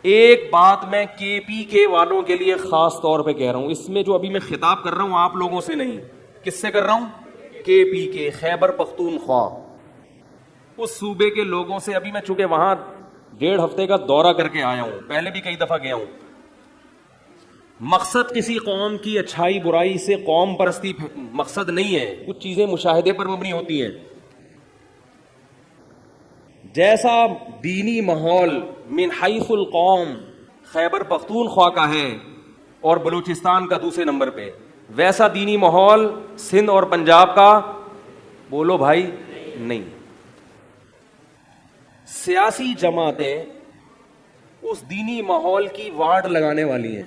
ایک بات میں کے پی کے والوں کے لیے خاص طور پہ کہہ رہا ہوں، اس میں جو ابھی میں خطاب کر رہا ہوں آپ لوگوں سے نہیں، کس سے کر رہا ہوں؟ کے پی کے، خیبر پختونخوا، اس صوبے کے لوگوں سے۔ ابھی میں چونکہ وہاں 1.5 ہفتے کا دورہ کر کے آیا ہوں، پہلے بھی کئی دفعہ گیا ہوں۔ مقصد کسی قوم کی اچھائی برائی سے قوم پرستی مقصد نہیں ہے، کچھ چیزیں مشاہدے پر مبنی ہوتی ہیں۔ جیسا دینی ماحول من حیث القوم خیبر پختونخوا کا ہے اور بلوچستان کا دوسرے نمبر پہ، ویسا دینی ماحول سندھ اور پنجاب کا بولو بھائی نہیں۔ سیاسی جماعتیں اس دینی ماحول کی واٹ لگانے والی ہیں۔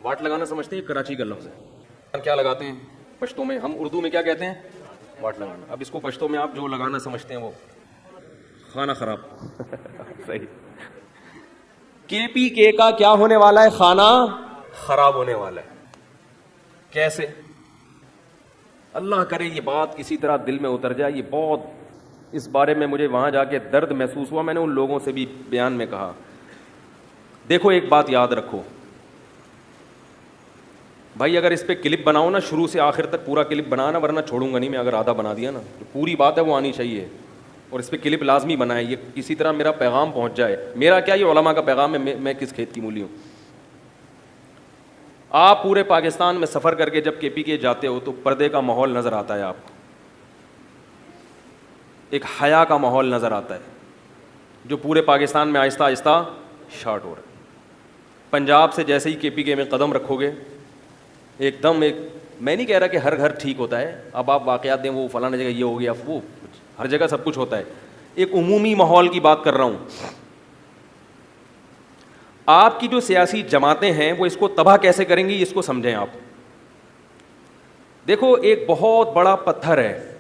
واٹ لگانا سمجھتے ہیں؟ کراچی کا لفظ ہے۔ کیا لگاتے ہیں پشتو میں؟ ہم اردو میں کیا کہتے ہیں؟ واٹ لگانا۔ اب اس کو پشتو میں آپ جو لگانا سمجھتے ہیں وہ خانہ خراب۔ صحیح۔ کے پی کے کا کیا ہونے والا ہے؟ خانہ خراب ہونے والا ہے۔ کیسے؟ اللہ کرے یہ بات کسی طرح دل میں اتر جائے۔ یہ بہت، اس بارے میں مجھے وہاں جا کے درد محسوس ہوا۔ میں نے ان لوگوں سے بھی بیان میں کہا، دیکھو ایک بات یاد رکھو بھائی، اگر اس پہ کلپ بناؤ نا، شروع سے آخر تک پورا کلپ بنانا، ورنہ چھوڑوں گا نہیں میں۔ اگر آدھا بنا دیا نا تو پوری بات ہے وہ آنی چاہیے، اور اس پہ کلپ لازمی بنائے، یہ کسی طرح میرا پیغام پہنچ جائے۔ میرا کیا، یہ علماء کا پیغام ہے، میں کس کھیت کی مولی ہوں۔ آپ پورے پاکستان میں سفر کر کے جب کے پی کے جاتے ہو تو پردے کا ماحول نظر آتا ہے آپ کو، ایک حیا کا ماحول نظر آتا ہے جو پورے پاکستان میں آہستہ آہستہ شارٹ ہو رہا ہے۔ پنجاب سے جیسے ہی کے پی کے میں قدم رکھو گے، ایک دم ایک، میں نہیں کہہ رہا کہ ہر گھر ٹھیک ہوتا ہے، اب آپ واقعات دیں وہ فلاں جگہ یہ ہو گیا، وہ ہر جگہ سب کچھ ہوتا ہے، ایک عمومی ماحول کی بات کر رہا ہوں۔ آپ کی جو سیاسی جماعتیں ہیں وہ اس کو تباہ کیسے کریں گی، اس کو سمجھیں آپ۔ دیکھو ایک بہت بڑا پتھر ہے،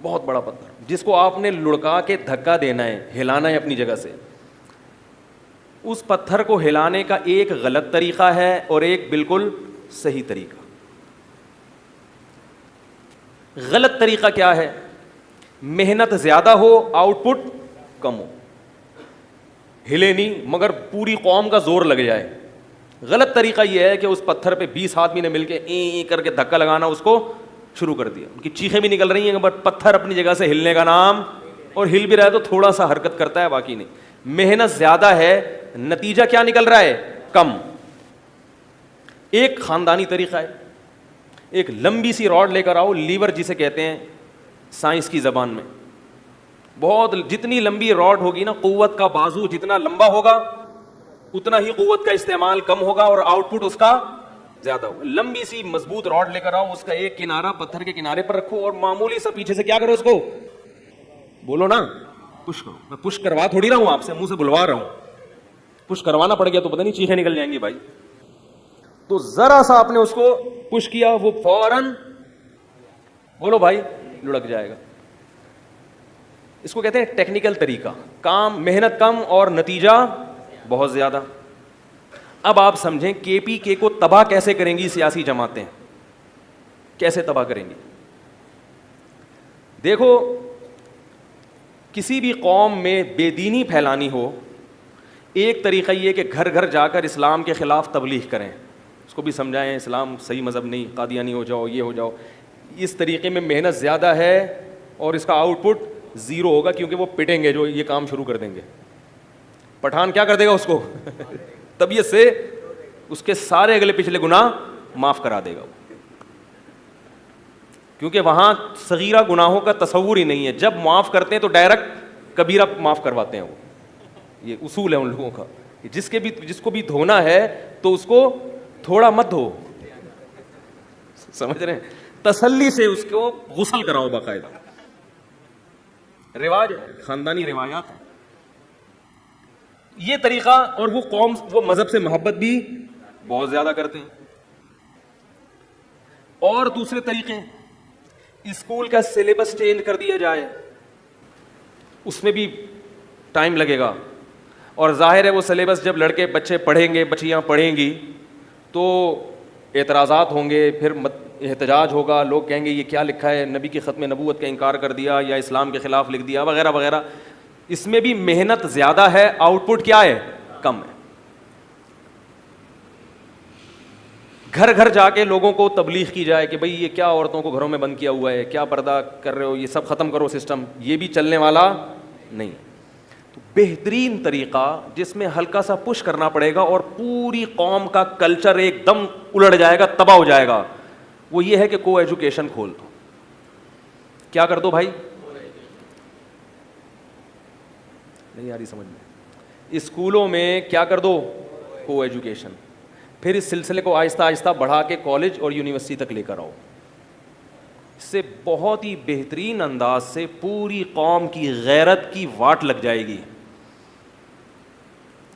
بہت بڑا پتھر، جس کو آپ نے لڑکا کے دھکا دینا ہے، ہلانا ہے اپنی جگہ سے۔ اس پتھر کو ہلانے کا ایک غلط طریقہ ہے اور ایک بالکل صحیح طریقہ۔ غلط طریقہ کیا ہے؟ محنت زیادہ ہو، آؤٹ پٹ کم ہو، ہلے نہیں مگر پوری قوم کا زور لگ جائے۔ غلط طریقہ یہ ہے کہ اس پتھر پہ 20 آدمی نے مل کے این کر کے دھکا لگانا، اس کو شروع کر دیا، ان کی چیخیں بھی نکل رہی ہیں بٹ پتھر اپنی جگہ سے ہلنے کا نام، اور ہل بھی رہا ہے تو تھوڑا سا حرکت کرتا ہے، باقی نہیں۔ محنت زیادہ ہے، نتیجہ کیا نکل رہا ہے؟ کم۔ ایک خاندانی طریقہ ہے، ایک لمبی سی راڈ لے کر آؤ، لیور جسے کہتے ہیں سائنس کی زبان میں، بہت جتنی لمبی راڈ ہوگی نا، قوت کا بازو جتنا لمبا ہوگا اتنا ہی قوت کا استعمال کم ہوگا اور آؤٹ پٹ اس کا زیادہ ہوگا۔ لمبی سی مضبوط راڈ لے کر آؤ، اس کا ایک کنارہ پتھر کے کنارے پر رکھو اور معمولی سا پیچھے سے کیا کرو، اس کو بولو نا پش کرو۔ میں پش کروا تھوڑی رہا ہوں آپ سے، منہ سے بلوا رہا ہوں، پش کروانا پڑ گیا تو پتہ نہیں چیخیں نکل جائیں گی بھائی۔ تو ذرا سا آپ نے اس کو پش کیا، وہ فوراً بولو بھائی لڑک جائے گا۔ اس کو کہتے ہیں ٹیکنیکل طریقہ، کام محنت کم اور نتیجہ بہت زیادہ۔ اب آپ سمجھیں کے پی کے کو تباہ کیسے کریں گی سیاسی جماعتیں، کیسے تباہ کریں گی؟ دیکھو کسی بھی قوم میں بے دینی پھیلانی ہو، ایک طریقہ یہ کہ گھر گھر جا کر اسلام کے خلاف تبلیغ کریں، اس کو بھی سمجھائیں اسلام صحیح مذہب نہیں، قادیانی ہو جاؤ، یہ ہو جاؤ۔ اس طریقے میں محنت زیادہ ہے اور اس کا آؤٹ پٹ زیرو ہوگا، کیونکہ وہ پٹیں گے جو یہ کام شروع کر دیں گے۔ پٹھان کیا کر دے گا اس کو طبیعت سے اس کے سارے اگلے پچھلے گناہ معاف کرا دے گا، کیونکہ وہاں صغیرہ گناہوں کا تصور ہی نہیں ہے۔ جب معاف کرتے ہیں تو ڈائریکٹ کبیرہ معاف کرواتے ہیں، وہ یہ اصول ہے ان لوگوں کا، جس کو بھی دھونا ہے تو اس کو تھوڑا مت دھو، سمجھ رہے ہیں، تسلی سے اس کو غسل کراؤ باقاعدہ۔ رواج ہے، خاندانی روایات ہے یہ طریقہ، اور وہ قوم وہ مذہب سے محبت بھی بہت زیادہ کرتے ہیں۔ اور دوسرے طریقے، اسکول کا سلیبس چینج کر دیا جائے، اس میں بھی ٹائم لگے گا، اور ظاہر ہے وہ سلیبس جب لڑکے بچے پڑھیں گے، بچیاں پڑھیں گی تو اعتراضات ہوں گے، پھر احتجاج ہوگا، لوگ کہیں گے یہ کیا لکھا ہے، نبی کی ختم نبوت کا انکار کر دیا یا اسلام کے خلاف لکھ دیا وغیرہ وغیرہ۔ اس میں بھی محنت زیادہ ہے، آؤٹ پٹ کیا ہے؟ کم ہے. گھر گھر جا کے لوگوں کو تبلیغ کی جائے کہ بھئی یہ کیا عورتوں کو گھروں میں بند کیا ہوا ہے, کیا پردہ کر رہے ہو, یہ سب ختم کرو سسٹم, یہ بھی چلنے والا نہیں. تو بہترین طریقہ جس میں ہلکا سا پش کرنا پڑے گا اور پوری قوم کا کلچر ایک دم الٹ جائے گا, تباہ ہو جائے گا, وہ یہ ہے کہ کو ایجوکیشن کھول دو. کیا کر دو بھائی؟ نہیں آ رہی سمجھ میں؟ اسکولوں میں کیا کر دو؟ کو ایجوکیشن. پھر اس سلسلے کو آہستہ آہستہ بڑھا کے کالج اور یونیورسٹی تک لے کر آؤ. اس سے بہت ہی بہترین انداز سے پوری قوم کی غیرت کی واٹ لگ جائے گی.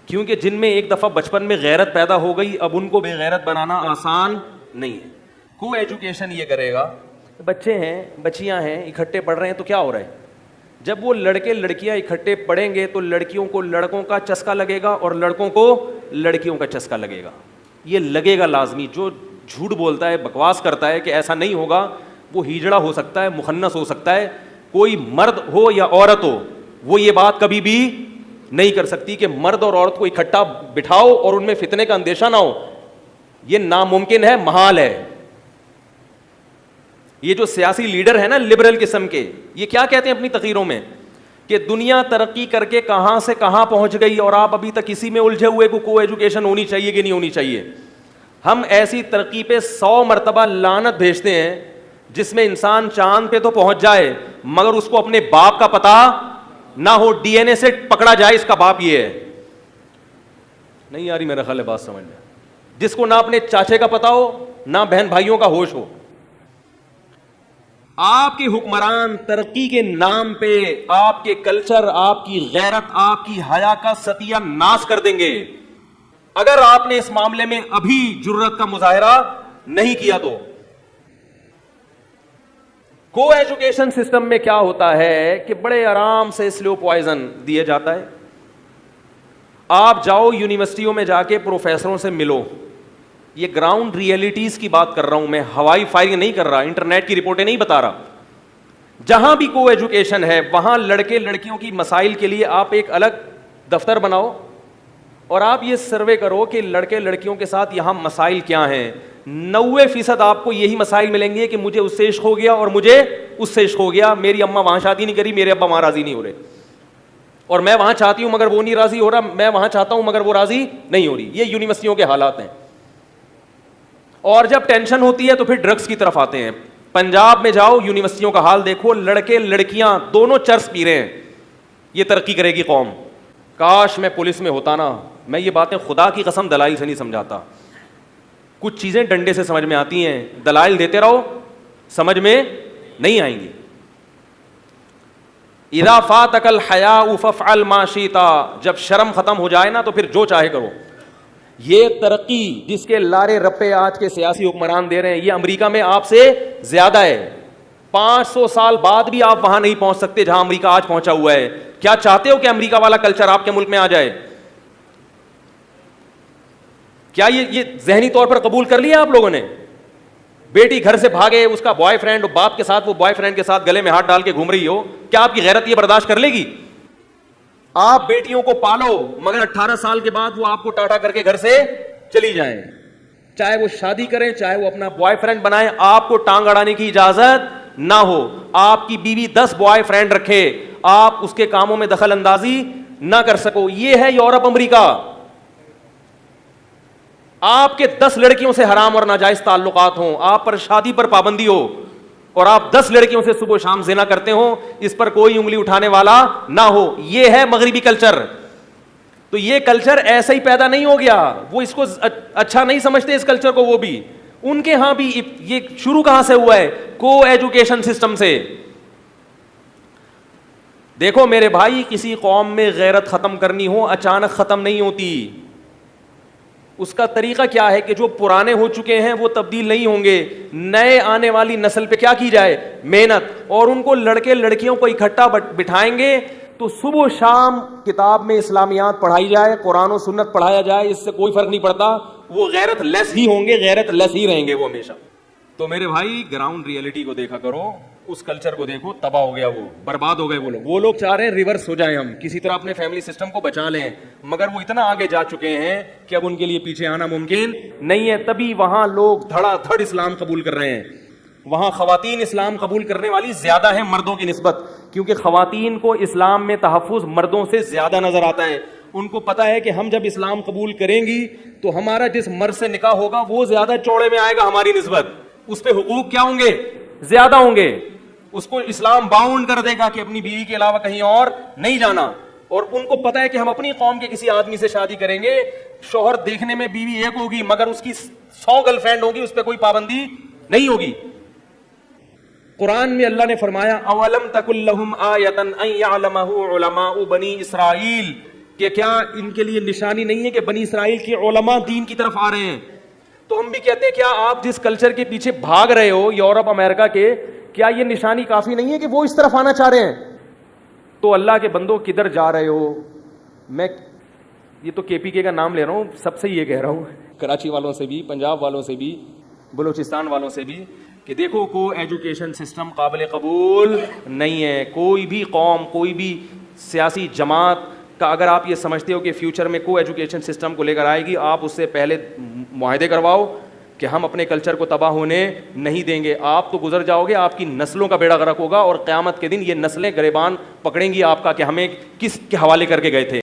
کیونکہ جن میں ایک دفعہ بچپن میں غیرت پیدا ہو گئی, اب ان کو بے غیرت بنانا آسان نہیں ہے. کو ایجوکیشن یہ کرے گا, بچے ہیں بچیاں ہیں اکٹھے پڑھ رہے ہیں تو کیا ہو رہا ہے, جب وہ لڑکے لڑکیاں اکٹھے پڑھیں گے تو لڑکیوں کو لڑکوں کا چسکا لگے گا اور لڑکوں کو لڑکیوں کا چسکا لگے گا. یہ لگے گا لازمی. جو جھوٹ بولتا ہے, بکواس کرتا ہے کہ ایسا نہیں ہوگا, وہ ہیجڑا ہو سکتا ہے, مخنث ہو سکتا ہے. کوئی مرد ہو یا عورت ہو, وہ یہ بات کبھی بھی نہیں کر سکتی کہ مرد اور عورت کو اکٹھا بٹھاؤ اور ان میں فتنے کا اندیشہ نہ ہو. یہ ناممکن ہے, محال ہے. یہ جو سیاسی لیڈر ہیں نا لبرل قسم کے, یہ کیا کہتے ہیں اپنی تقریروں میں کہ دنیا ترقی کر کے کہاں سے کہاں پہنچ گئی اور آپ ابھی تک اسی میں الجھے ہوئے کو ایجوکیشن ہونی چاہیے کہ نہیں ہونی چاہیے. ہم ایسی ترقی پہ 100 مرتبہ لعنت بھیجتے ہیں جس میں انسان چاند پہ تو پہنچ جائے مگر اس کو اپنے باپ کا پتہ نہ ہو, ڈی این اے سے پکڑا جائے اس کا باپ یہ ہے. نہیں آ رہی میرا خیال ہے بات سمجھ میں؟ جس کو نہ اپنے چاچے کا پتہ ہو نہ بہن بھائیوں کا ہوش ہو. آپ کے حکمران ترقی کے نام پہ آپ کے کلچر, آپ کی غیرت, آپ کی حیا کا ستیہ ناش کر دیں گے اگر آپ نے اس معاملے میں ابھی جرت کا مظاہرہ نہیں کیا تو. کو ایجوکیشن سسٹم میں کیا ہوتا ہے کہ بڑے آرام سے سلو پوائزن دیا جاتا ہے. آپ جاؤ یونیورسٹیوں میں جا کے پروفیسروں سے ملو. یہ گراؤنڈ ریئلٹیز کی بات کر رہا ہوں میں, ہوائی فائرنگ نہیں کر رہا, انٹرنیٹ کی رپورٹیں نہیں بتا رہا. جہاں بھی کو ایجوکیشن ہے وہاں لڑکے لڑکیوں کی مسائل کے لیے آپ ایک الگ دفتر بناؤ اور آپ یہ سروے کرو کہ لڑکے لڑکیوں کے ساتھ یہاں مسائل کیا ہیں. 90% آپ کو یہی مسائل ملیں گے کہ مجھے اس سے عشق ہو گیا اور مجھے اس سے عشق ہو گیا, میری اماں وہاں شادی نہیں کری, میرے ابا وہاں راضی نہیں ہو رہے, اور میں وہاں چاہتی ہوں مگر وہ نہیں راضی ہو رہا, میں وہاں چاہتا ہوں مگر وہ راضی نہیں ہو رہی. یہ یونیورسٹیوں کے حالات ہیں. اور جب ٹینشن ہوتی ہے تو پھر ڈرگس کی طرف آتے ہیں. پنجاب میں جاؤ یونیورسٹیوں کا حال دیکھو, لڑکے لڑکیاں دونوں چرس پی رہے ہیں. یہ ترقی کرے گی قوم. کاش میں پولیس میں ہوتا نا. میں یہ باتیں خدا کی قسم دلائل سے نہیں سمجھاتا. کچھ چیزیں ڈنڈے سے سمجھ میں آتی ہیں, دلائل دیتے رہو سمجھ میں نہیں آئیں گی. اذا فاتک الحیاء فافعل ما شئت, جب شرم ختم ہو جائے نا تو پھر جو چاہے کرو. یہ ترقی جس کے لارے رپے آج کے سیاسی حکمران دے رہے ہیں, یہ امریکہ میں آپ سے زیادہ ہے. 500 سال بعد بھی آپ وہاں نہیں پہنچ سکتے جہاں امریکہ آج پہنچا ہوا ہے. کیا چاہتے ہو کہ امریکہ والا کلچر آپ کے ملک میں آ جائے؟ کیا یہ ذہنی طور پر قبول کر لیا آپ لوگوں نے؟ بیٹی گھر سے بھاگے, اس کا بوائے فرینڈ باپ کے ساتھ, وہ بوائے فرینڈ کے ساتھ گلے میں ہاتھ ڈال کے گھوم رہی ہو, کیا آپ کی غیرت یہ برداشت کر لے گی؟ آپ بیٹیوں کو پالو مگر 18 سال کے بعد وہ آپ کو ٹاٹا کر کے گھر سے چلی جائیں, چاہے وہ شادی کریں چاہے وہ اپنا بوائے فرینڈ بنائیں, آپ کو ٹانگ اڑانے کی اجازت نہ ہو. آپ کی بیوی 10 بوائے فرینڈ رکھے, آپ اس کے کاموں میں دخل اندازی نہ کر سکو. یہ ہے یورپ امریکہ. آپ کے 10 لڑکیوں سے حرام اور ناجائز تعلقات ہوں, آپ پر شادی پر پابندی ہو, اور آپ 10 لڑکیوں سے صبح و شام زنا کرتے ہوں, اس پر کوئی انگلی اٹھانے والا نہ ہو. یہ ہے مغربی کلچر. تو یہ کلچر ایسا ہی پیدا نہیں ہو گیا, وہ اس کو اچھا نہیں سمجھتے اس کلچر کو. وہ بھی ان کے ہاں بھی یہ شروع کہاں سے ہوا ہے؟ کو ایجوکیشن سسٹم سے. دیکھو میرے بھائی, کسی قوم میں غیرت ختم کرنی ہو اچانک ختم نہیں ہوتی. اس کا طریقہ کیا ہے کہ جو پرانے ہو چکے ہیں وہ تبدیل نہیں ہوں گے. نئے آنے والی نسل پہ کیا کی جائے؟ محنت. اور ان کو لڑکے لڑکیوں کو اکٹھا بٹھائیں گے تو صبح و شام کتاب میں اسلامیات پڑھائی جائے, قرآن و سنت پڑھایا جائے, اس سے کوئی فرق نہیں پڑتا. وہ غیرت لیس ہی ہوں گے, غیرت لیس ہی رہیں گے وہ ہمیشہ. تو میرے بھائی گراؤنڈ ریئلٹی کو دیکھا کرو, اس کلچر کو دیکھو, تباہ ہو گیا, وہ برباد ہو گئے وہ لوگ چاہ رہے ہیں ریورس ہو جائیں, ہم کسی طرح اپنے فیملی سسٹم کو بچا لیں, مگر وہ اتنا آگے جا چکے ہیں کہ اب ان کے لیے پیچھے آنا ممکن نہیں ہے. تبھی وہاں لوگ دھڑا دھڑ اسلام قبول کر رہے ہیں. وہاں خواتین اسلام قبول کرنے والی زیادہ ہیں مردوں کی نسبت, کیونکہ خواتین کو اسلام میں تحفظ مردوں سے زیادہ نظر آتا ہے. ان کو پتا ہے کہ ہم جب اسلام قبول کریں گی تو ہمارا جس مرد سے نکاح ہوگا وہ زیادہ چوڑے میں آئے گا ہماری نسبت, اس پہ حقوق کیا ہوں گے, زیادہ ہوں گے. اس کو اسلام باؤنڈ کر دے گا کہ اپنی بیوی کے علاوہ کہیں اور نہیں جانا. اور ان کو پتا ہے کہ ہم اپنی قوم کے کسی آدمی سے شادی کریں گے, شوہر دیکھنے میں بیوی ایک ہوگی مگر اس کی 100 گرل فرینڈ ہوگی, اس پہ کوئی پابندی نہیں ہوگی. قرآن میں اللہ نے فرمایا اولم تکن لہم آیۃ ان یعلمہ علماء بنی اسرائیل, کہ کیا ان کے لیے نشانی نہیں ہے کہ بنی اسرائیل کے علماء دین کی طرف آ رہے ہیں. تو ہم بھی کہتے ہیں کیا آپ جس کلچر کے پیچھے بھاگ رہے ہو یورپ امریکہ کے, کیا یہ نشانی کافی نہیں ہے کہ وہ اس طرف آنا چاہ رہے ہیں؟ تو اللہ کے بندوں کدھر جا رہے ہو؟ میں یہ تو کے پی کے کا نام لے رہا ہوں, سب سے یہ کہہ رہا ہوں, کراچی والوں سے بھی, پنجاب والوں سے بھی, بلوچستان والوں سے بھی, کہ دیکھو کو ایجوکیشن سسٹم قابل قبول نہیں ہے. کوئی بھی قوم, کوئی بھی سیاسی جماعت کا اگر آپ یہ سمجھتے ہو کہ فیوچر میں کو ایجوکیشن سسٹم کو لے کر آئے گی, آپ اس سے پہلے معاہدے کرواؤ کہ ہم اپنے کلچر کو تباہ ہونے نہیں دیں گے. آپ تو گزر جاؤ گے, آپ کی نسلوں کا بیڑا غرق ہوگا, اور قیامت کے دن یہ نسلیں گریبان پکڑیں گی آپ کا کہ ہمیں کس کے حوالے کر کے گئے تھے.